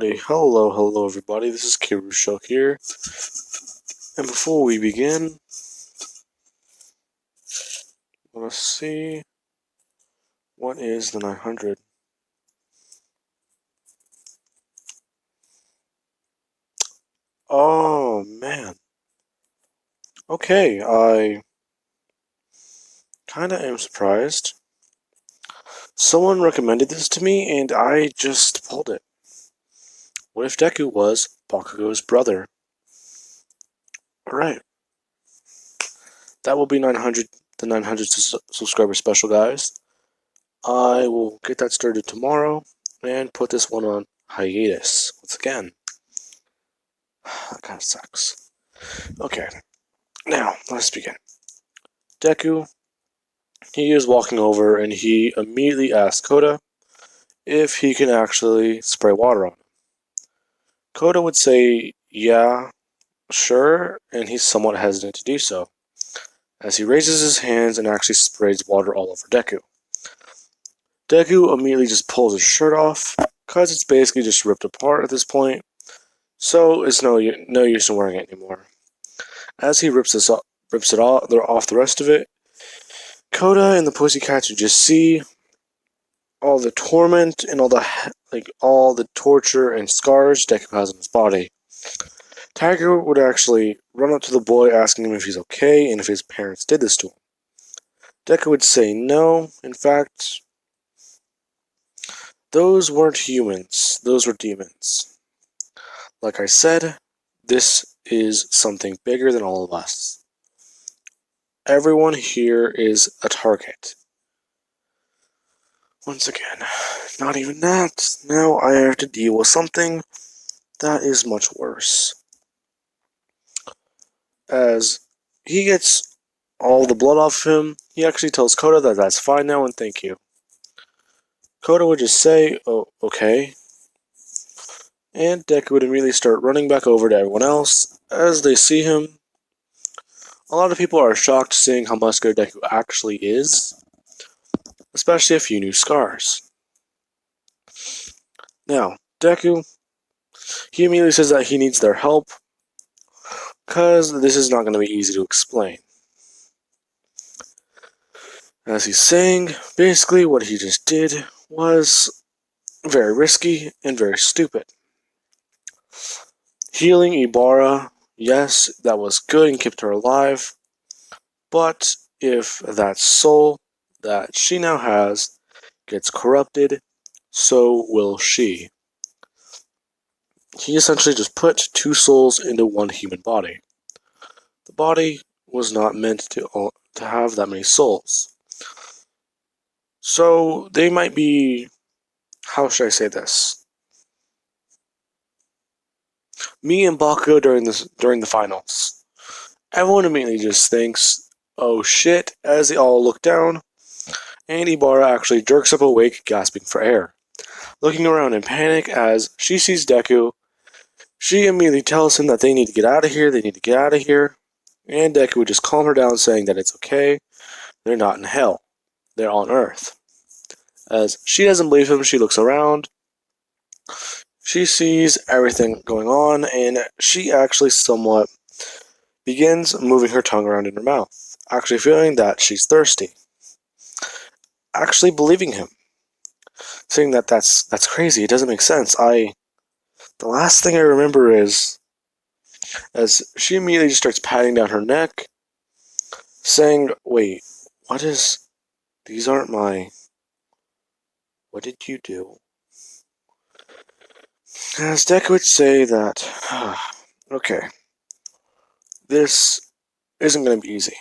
Why, hello everybody, this is Kirusho here, and before we begin, let's see, what is the 900? Oh, man. Okay, I kinda am surprised. Someone recommended this to me, and I just pulled it. What if Deku was Bakugo's brother? Alright, that will be 900, the 900 subscriber special, guys. I will get that started tomorrow, and put this one on hiatus once again. That kind of sucks. Okay, now let's begin. Deku, he is walking over and he immediately asks Koda if he can actually spray water on him. Koda would say, yeah, sure, and he's somewhat hesitant to do so, as he raises his hands and actually sprays water all over Deku. Deku immediately just pulls his shirt off, because it's basically just ripped apart at this point, so it's no use in wearing it anymore. As he rips it off the rest of it, Koda and the Pussycats, you just see all the torment and all the torture and scars Deku has on his body. Tiger would actually run up to the boy asking him if he's okay and if his parents did this to him. Deku would say no, in fact, those weren't humans, those were demons. Like I said, this is something bigger than all of us. Everyone here is a target. Once again, not even that. Now I have to deal with something that is much worse. As he gets all the blood off him, he actually tells Koda that that's fine now and thank you. Koda would just say, oh, okay. And Deku would immediately start running back over to everyone else as they see him. A lot of people are shocked seeing how muscular Deku actually is, especially a few new scars. Now, Deku, he immediately says that he needs their help, because this is not going to be easy to explain. As he's saying, basically what he just did was very risky and very stupid. Healing Ibarra, yes, that was good and kept her alive, but if that soul that she now has gets corrupted, so will she. He essentially just put two souls into one human body. The body was not meant to have that many souls. So they might be, how should I say this? Me and Bakugo during the finals. Everyone immediately just thinks, oh shit, as they all look down, and Ibarra actually jerks up awake, gasping for air. Looking around in panic as she sees Deku, she immediately tells him that they need to get out of here, and Deku would just calm her down, saying that it's okay, they're not in hell, they're on Earth. As she doesn't believe him, she looks around, she sees everything going on, and she actually somewhat begins moving her tongue around in her mouth, actually feeling that she's thirsty. Actually believing him, saying that that's crazy, it doesn't make sense. The last thing I remember is, as she immediately just starts patting down her neck, saying, wait, these aren't my, what did you do? As Deku would say that, okay, this isn't going to be easy.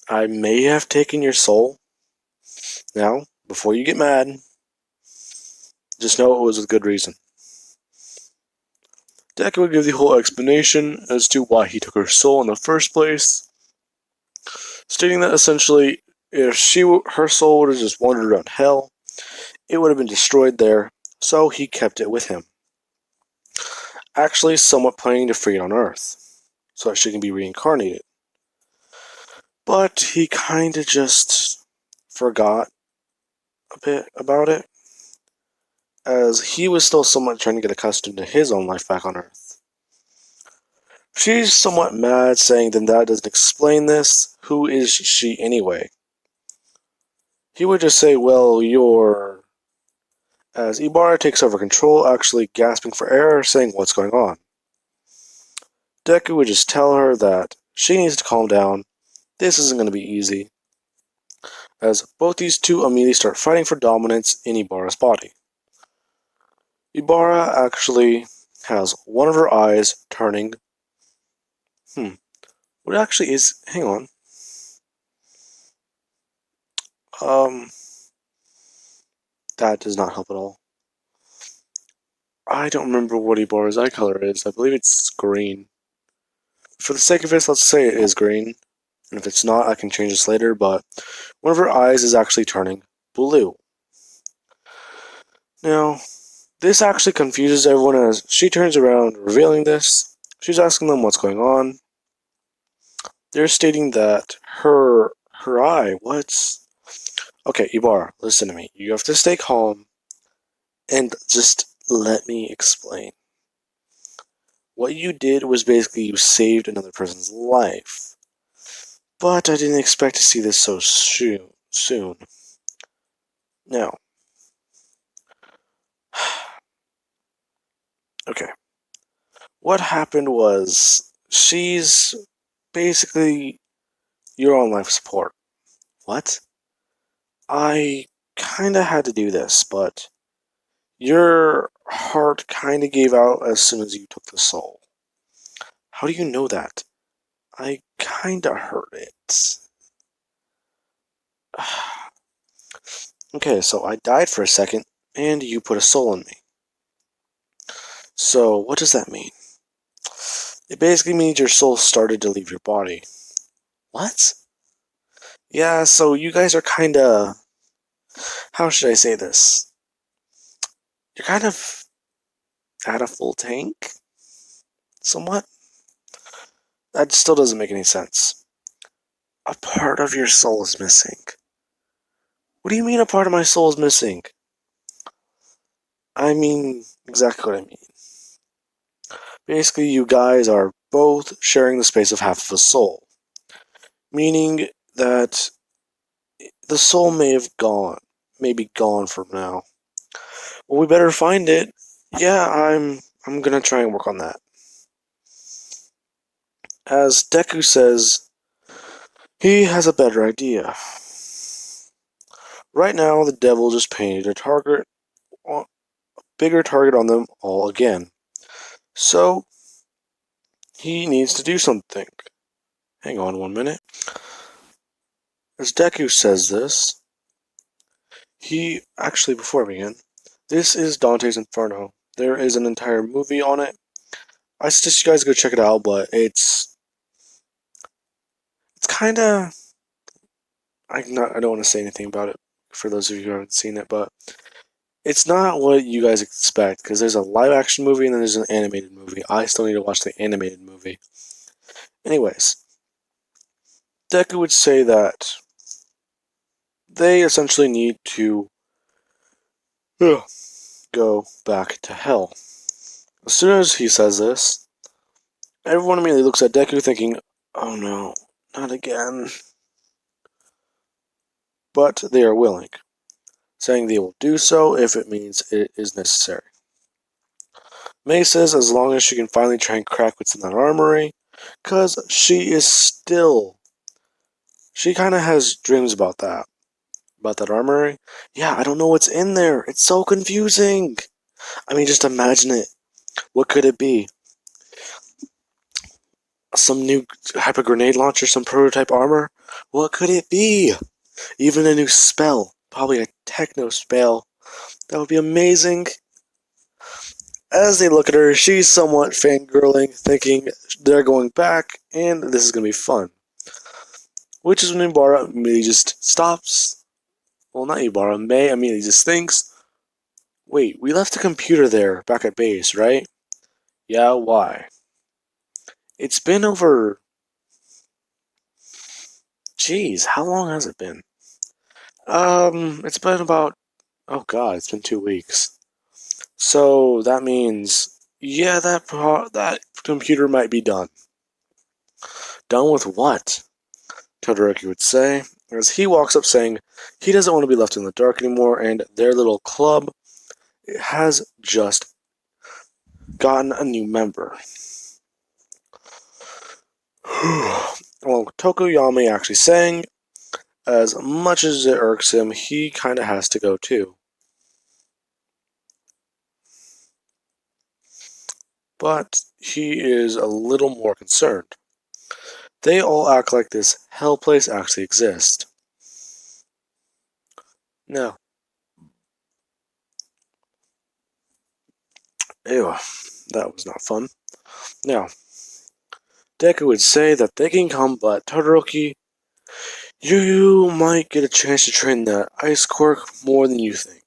I may have taken your soul. Now, before you get mad, just know it was with good reason. Deku would give the whole explanation as to why he took her soul in the first place, stating that essentially, if her soul would have just wandered around hell, it would have been destroyed there, so he kept it with him. Actually, somewhat planning to free it on Earth, so that she can be reincarnated. But he kinda just forgot a bit about it. as he was still somewhat trying to get accustomed to his own life back on Earth. She's somewhat mad, saying that doesn't explain this. Who is she anyway? He would just say, well, you're... As Ibarra takes over control, actually gasping for air, saying what's going on. Deku would just tell her that she needs to calm down. This isn't going to be easy, as both these two immediately start fighting for dominance in Ibarra's body. Ibarra actually has one of her eyes turning... What actually is... Hang on. That does not help at all. I don't remember what Ibarra's eye color is. I believe it's green. For the sake of this, let's say it is green. And if it's not, I can change this later, but one of her eyes is actually turning blue. Now, this actually confuses everyone as she turns around, revealing this. She's asking them what's going on. They're stating that her eye, what's... Okay, Ibarra, listen to me. You have to stay calm and just let me explain. What you did was basically you saved another person's life. But I didn't expect to see this so soon. Now, okay. What happened was she's basically you're on life support. What? I kinda had to do this, but your heart kinda gave out as soon as you took the soul. How do you know that? I kinda heard it. Okay, so I died for a second, and you put a soul in me. So, what does that mean? It basically means your soul started to leave your body. What? Yeah, so you guys are kinda... How should I say this? You're kind of at a full tank? Somewhat? That still doesn't make any sense. A part of your soul is missing. What do you mean a part of my soul is missing? I mean exactly what I mean. Basically, you guys are both sharing the space of half of a soul. Meaning that the soul may be gone from now. Well, we better find it. Yeah, I'm gonna try and work on that. As Deku says, he has a better idea. Right now, the devil just painted a bigger target on them all again. So, he needs to do something. Hang on 1 minute. As Deku says this, before we begin, this is Dante's Inferno. There is an entire movie on it. I suggest you guys go check it out, but it's kinda... I don't want to say anything about it for those of you who haven't seen it, but it's not what you guys expect, because there's a live-action movie and then there's an animated movie. I still need to watch the animated movie. Anyways, Deku would say that they essentially need to go back to hell. As soon as he says this, everyone immediately looks at Deku thinking, oh no, not again. But they are willing, saying they will do so if it means it is necessary. May says as long as she can finally try and crack what's in that armory, because she kind of has dreams about that armory. Yeah, I don't know what's in there. It's so confusing. I mean, just imagine it. What could it be? Some new hyper grenade launcher, some prototype armor? What could it be? Even a new spell. Probably a techno spell. That would be amazing. As they look at her, she's somewhat fangirling, thinking they're going back, and this is going to be fun. Which is when Ibarra immediately just stops. Well, not Ibarra, May immediately just thinks, wait, we left the computer there, back at base, right? Yeah, why? It's been over... Jeez, how long has it been? It's been about... Oh god, it's been 2 weeks. So that means, yeah, that computer might be done. Done with what? Todoroki would say, as he walks up saying he doesn't want to be left in the dark anymore, and their little club has just gotten a new member. Well, Tokoyami actually saying, as much as it irks him, he kind of has to go too. But he is a little more concerned. They all act like this hell place actually exists. Now, ew, that was not fun. Now, Deku would say that they can come, but Todoroki, you might get a chance to train that ice quirk more than you think.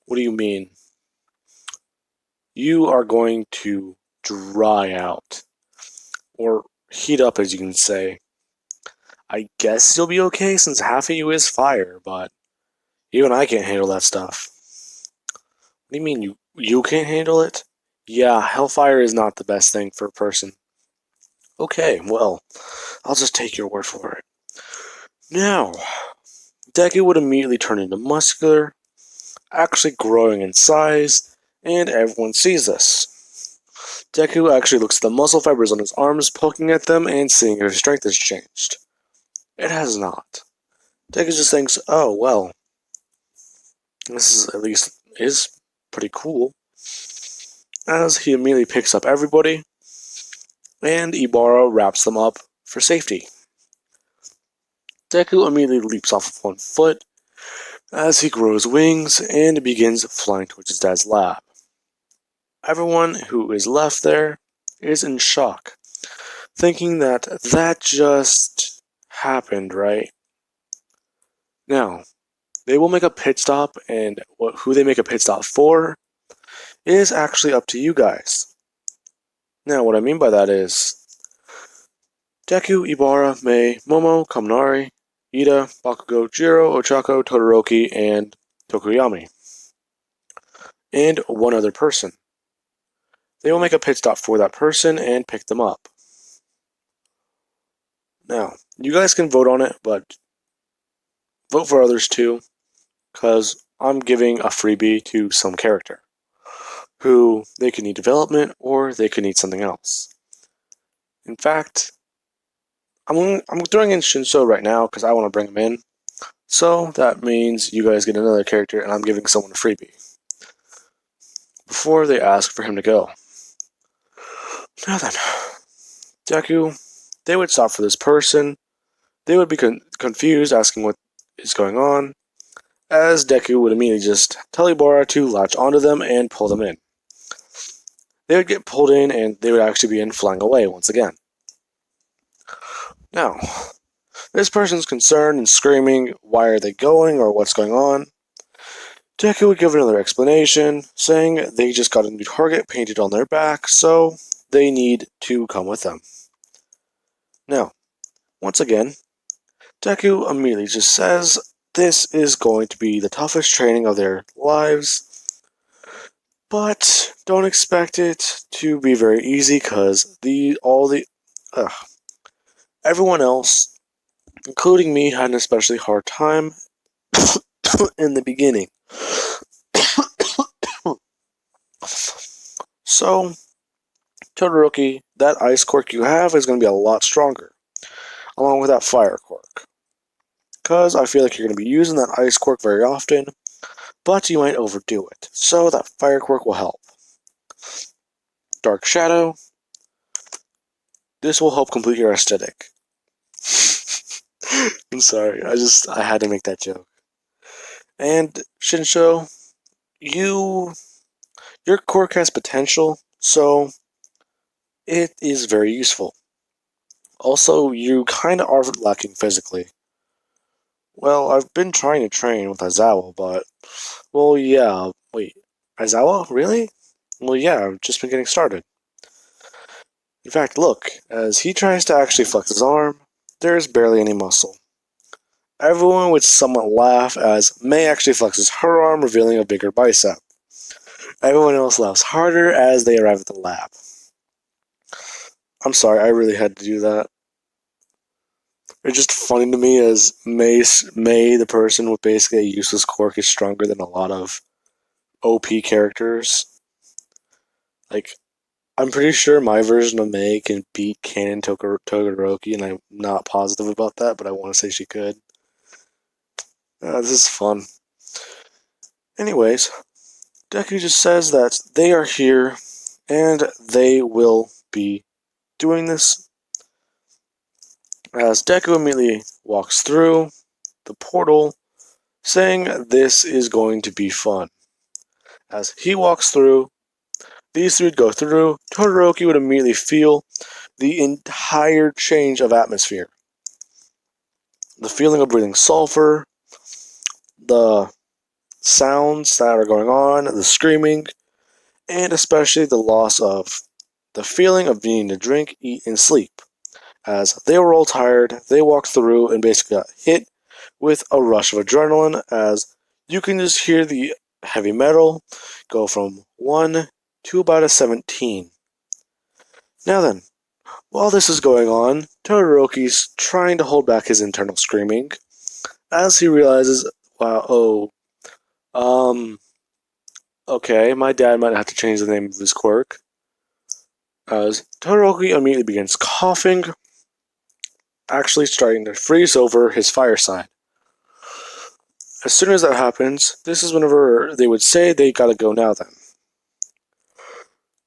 What do you mean? You are going to dry out. Or heat up, as you can say. I guess you'll be okay since half of you is fire, but even I can't handle that stuff. What do you mean you can't handle it? Yeah, hellfire is not the best thing for a person. Okay, well, I'll just take your word for it. Now, Deku would immediately turn into muscular, actually growing in size, and everyone sees this. Deku actually looks at the muscle fibers on his arms, poking at them, and seeing if his strength has changed. It has not. Deku just thinks, oh, well, this is at least is pretty cool. As he immediately picks up everybody, and Ibarra wraps them up for safety. Deku immediately leaps off of one foot as he grows wings and begins flying towards his dad's lab. Everyone who is left there is in shock, thinking that just happened, right? Now, they will make a pit stop, and who they make a pit stop for is actually up to you guys. Now, what I mean by that is Deku, Ibarra, Mei, Momo, Kaminari, Ida, Bakugo, Jiro, Ochako, Todoroki, and Tokoyami. And one other person. They will make a pit stop for that person and pick them up. Now, you guys can vote on it, but vote for others too, because I'm giving a freebie to some character who they could need development or they could need something else. In fact, I'm throwing in Shinso right now because I want to bring him in. So that means you guys get another character and I'm giving someone a freebie before they ask for him to go. Now then, Deku, they would stop for this person. They would be confused, asking what is going on, as Deku would immediately just tell Ibarra to latch onto them and pull them in. They would get pulled in and they would actually begin flying away once again. Now, this person's concerned and screaming, why are they going or what's going on? Deku would give another explanation, saying they just got a new target painted on their back, so they need to come with them. Now, once again, Deku immediately just says this is going to be the toughest training of their lives, but don't expect it to be very easy because everyone else, including me, had an especially hard time in the beginning. So, Todoroki, that ice quirk you have is going to be a lot stronger, along with that fire quirk. Because I feel like you're going to be using that ice quirk very often, but you might overdo it. So that fire quirk will help. Dark Shadow, this will help complete your aesthetic. I'm sorry, I had to make that joke. And Shinsho, your quirk has potential, so it is very useful. Also, you kind of are lacking physically. Well, I've been trying to train with Aizawa, but... Well, yeah, wait. Aizawa? Really? Well, yeah, I've just been getting started. In fact, look, as he tries to actually flex his arm, there is barely any muscle. Everyone would somewhat laugh as Mei actually flexes her arm, revealing a bigger bicep. Everyone else laughs harder as they arrive at the lab. I'm sorry, I really had to do that. It's just funny to me as May, the person with basically a useless quirk, is stronger than a lot of OP characters. Like, I'm pretty sure my version of May can beat Canon Todoroki, and I'm not positive about that, but I want to say she could. This is fun. Anyways, Deku just says that they are here, and they will be doing this. As Deku immediately walks through the portal, saying this is going to be fun. As he walks through, these three would go through, Todoroki would immediately feel the entire change of atmosphere. The feeling of breathing sulfur, the sounds that are going on, the screaming, and especially the loss of the feeling of needing to drink, eat, and sleep. As they were all tired, they walked through and basically got hit with a rush of adrenaline, as you can just hear the heavy metal go from 1 to about a 17. Now then, while this is going on, Todoroki's trying to hold back his internal screaming, as he realizes, wow, okay, my dad might have to change the name of his quirk. As Todoroki immediately begins coughing, actually starting to freeze over his fireside. As soon as that happens, this is whenever they would say they gotta go now then.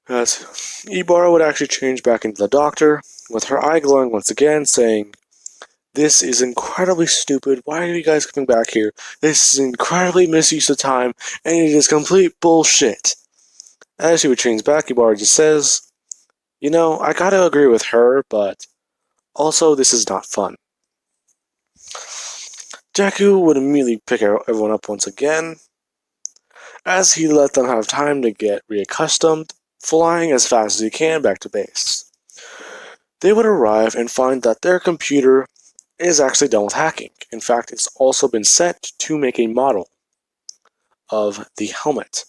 As Ibarra would actually change back into the doctor, with her eye glowing once again, saying, "This is incredibly stupid. Why are you guys coming back here? This is incredibly misuse of time, and it is complete bullshit." As she would change back, Ibarra just says, I gotta agree with her, but also this is not fun. Deku would immediately pick everyone up once again, as he let them have time to get reaccustomed, flying as fast as he can back to base. They would arrive and find that their computer is actually done with hacking. In fact, it's also been set to make a model of the helmet,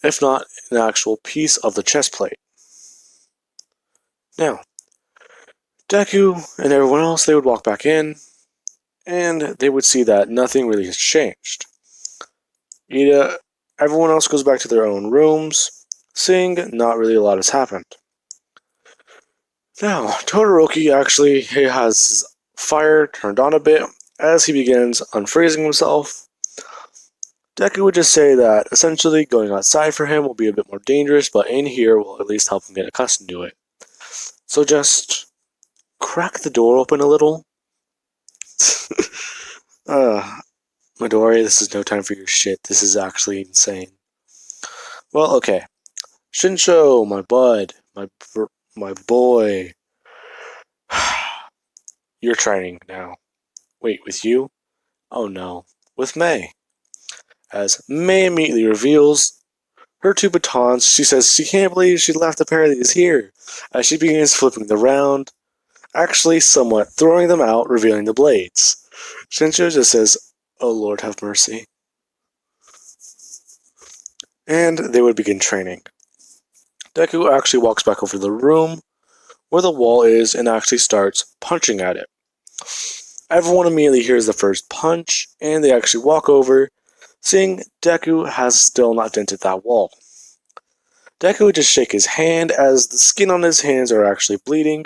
if not an actual piece of the chest plate. Now, Deku and everyone else, they would walk back in, and they would see that nothing really has changed. Everyone else goes back to their own rooms, seeing not really a lot has happened. Now, Todoroki actually has his fire turned on a bit as he begins unfreezing himself. Deku would just say that essentially going outside for him will be a bit more dangerous, but in here will at least help him get accustomed to it. So just crack the door open a little. Midori, this is no time for your shit. This is actually insane. Well, okay. Shinsho, my bud, my boy. You're training now. Wait, with you? Oh no, with May. As May immediately reveals her two batons, she says she can't believe she left a pair of these here, as she begins flipping them around, actually somewhat throwing them out, revealing the blades. Shinsho just says, "Oh Lord, have mercy." And they would begin training. Deku actually walks back over to the room where the wall is and actually starts punching at it. Everyone immediately hears the first punch, and they actually walk over, seeing Deku has still not dented that wall. Deku would just shake his hand as the skin on his hands are actually bleeding.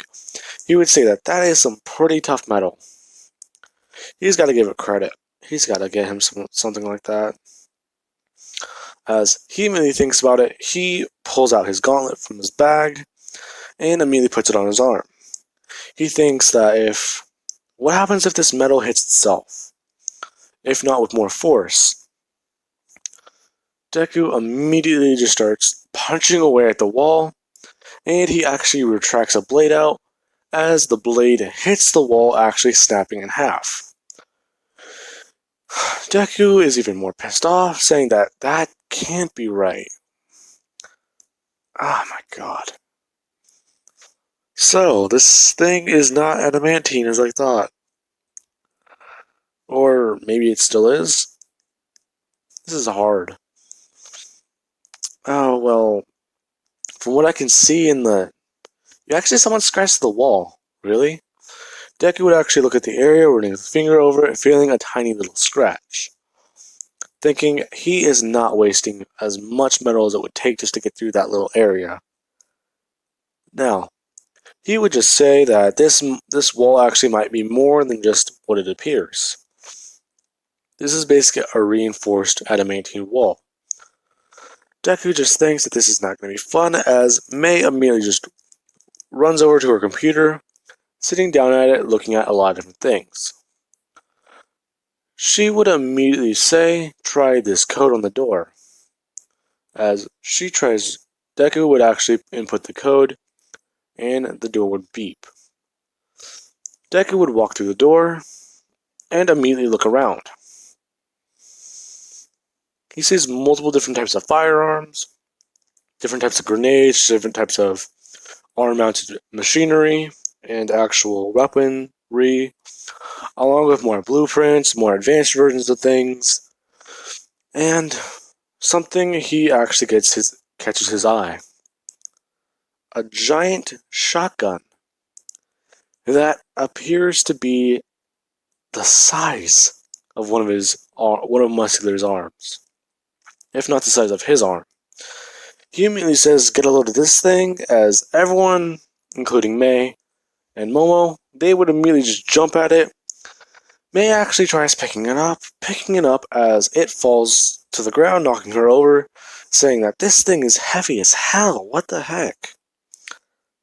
He would say that is some pretty tough metal. He's got to give it credit. He's got to get him something like that. As he immediately thinks about it, he pulls out his gauntlet from his bag and immediately puts it on his arm. He thinks that what happens if this metal hits itself? If not with more force? Deku immediately just starts punching away at the wall, and he actually retracts a blade out as the blade hits the wall, actually snapping in half. Deku is even more pissed off, saying that can't be right. Oh my god. So, this thing is not adamantine as I thought. Or maybe it still is? This is hard. Oh, well, from what I can see in the... Actually, someone scratched the wall. Really? Deku would actually look at the area, running his finger over it, feeling a tiny little scratch. Thinking he is not wasting as much metal as it would take just to get through that little area. Now, he would just say that this wall actually might be more than just what it appears. This is basically a reinforced adamantine wall. Deku just thinks that this is not going to be fun, as Mei immediately just runs over to her computer, sitting down at it, looking at a lot of different things. She would immediately say, "Try this code on the door." As she tries, Deku would actually input the code, and the door would beep. Deku would walk through the door, and immediately look around. He sees multiple different types of firearms, different types of grenades, different types of arm-mounted machinery, and actual weaponry, along with more blueprints, more advanced versions of things, and something he actually catches his eye. A giant shotgun that appears to be the size of one of Muscular's arms, if not the size of his arm. He immediately says, "Get a load of this thing," as everyone, including Mei and Momo, they would immediately just jump at it. Mei actually tries picking it up as it falls to the ground, knocking her over, saying that this thing is heavy as hell, what the heck?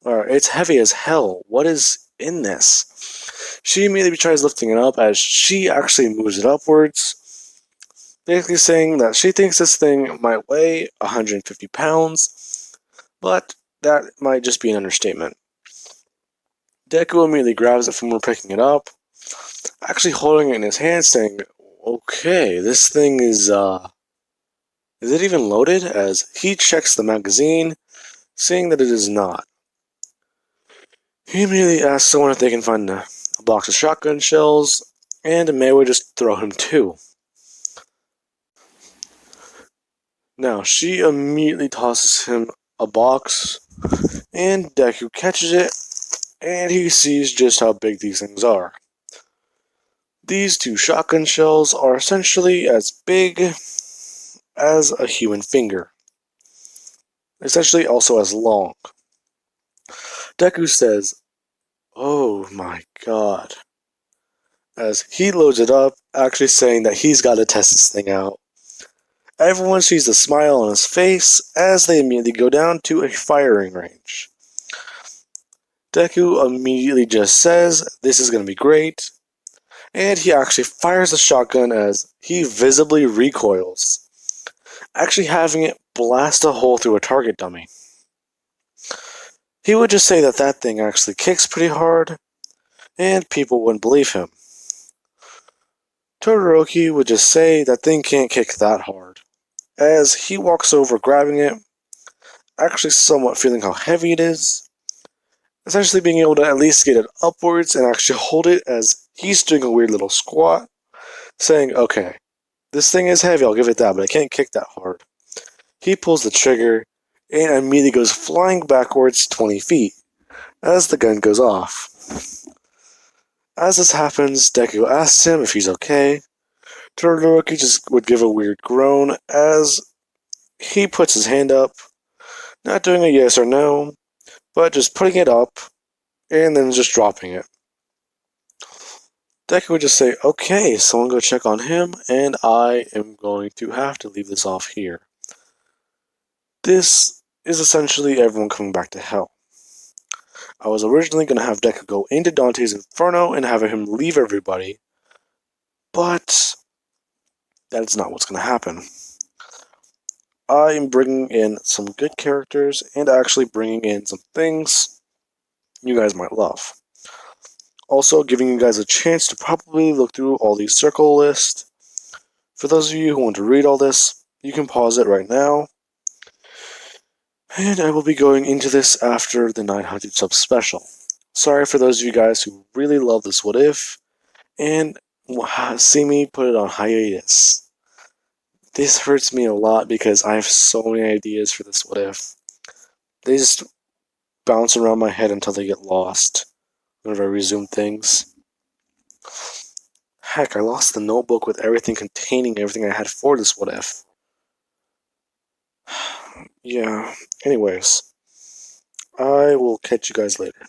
Or, it's heavy as hell, what is in this? She immediately tries lifting it up as she actually moves it upwards, basically saying that she thinks this thing might weigh 150 pounds, but that might just be an understatement. Deku immediately grabs it from her picking it up, actually holding it in his hand, saying, "Okay, this thing is it even loaded?" As he checks the magazine, seeing that it is not. He immediately asks someone if they can find a box of shotgun shells, and Mei would just throw him two. Now, she immediately tosses him a box, and Deku catches it, and he sees just how big these things are. These two shotgun shells are essentially as big as a human finger, essentially also as long. Deku says, "Oh my god," as he loads it up, actually saying that he's got to test this thing out. Everyone sees a smile on his face as they immediately go down to a firing range. Deku immediately just says, "This is going to be great," and he actually fires the shotgun as he visibly recoils, actually having it blast a hole through a target dummy. He would just say that that thing actually kicks pretty hard, and people wouldn't believe him. Todoroki would just say that thing can't kick that hard, as he walks over grabbing it, actually somewhat feeling how heavy it is, essentially being able to at least get it upwards and actually hold it as he's doing a weird little squat, saying, "Okay, this thing is heavy, I'll give it that, but I can't kick that hard." He pulls the trigger and immediately goes flying backwards 20 feet as the gun goes off. As this happens, Deku asks him if he's okay. Todoroki just would give a weird groan as he puts his hand up, not doing a yes or no, but just putting it up and then just dropping it. Deku would just say, "Okay, someone go check on him, and I am going to have to leave this off here." This is essentially everyone coming back to hell. I was originally going to have Deku go into Dante's Inferno and have him leave everybody, but that's not what's going to happen. I am bringing in some good characters and actually bringing in some things you guys might love. Also, giving you guys a chance to probably look through all these circle lists. For those of you who want to read all this, you can pause it right now. And I will be going into this after the 900 sub special. Sorry for those of you guys who really love this What If and see me put it on hiatus. This hurts me a lot because I have so many ideas for this what if. They just bounce around my head until they get lost whenever I resume things. Heck, I lost the notebook with everything containing everything I had for this what if. Yeah, anyways, I will catch you guys later.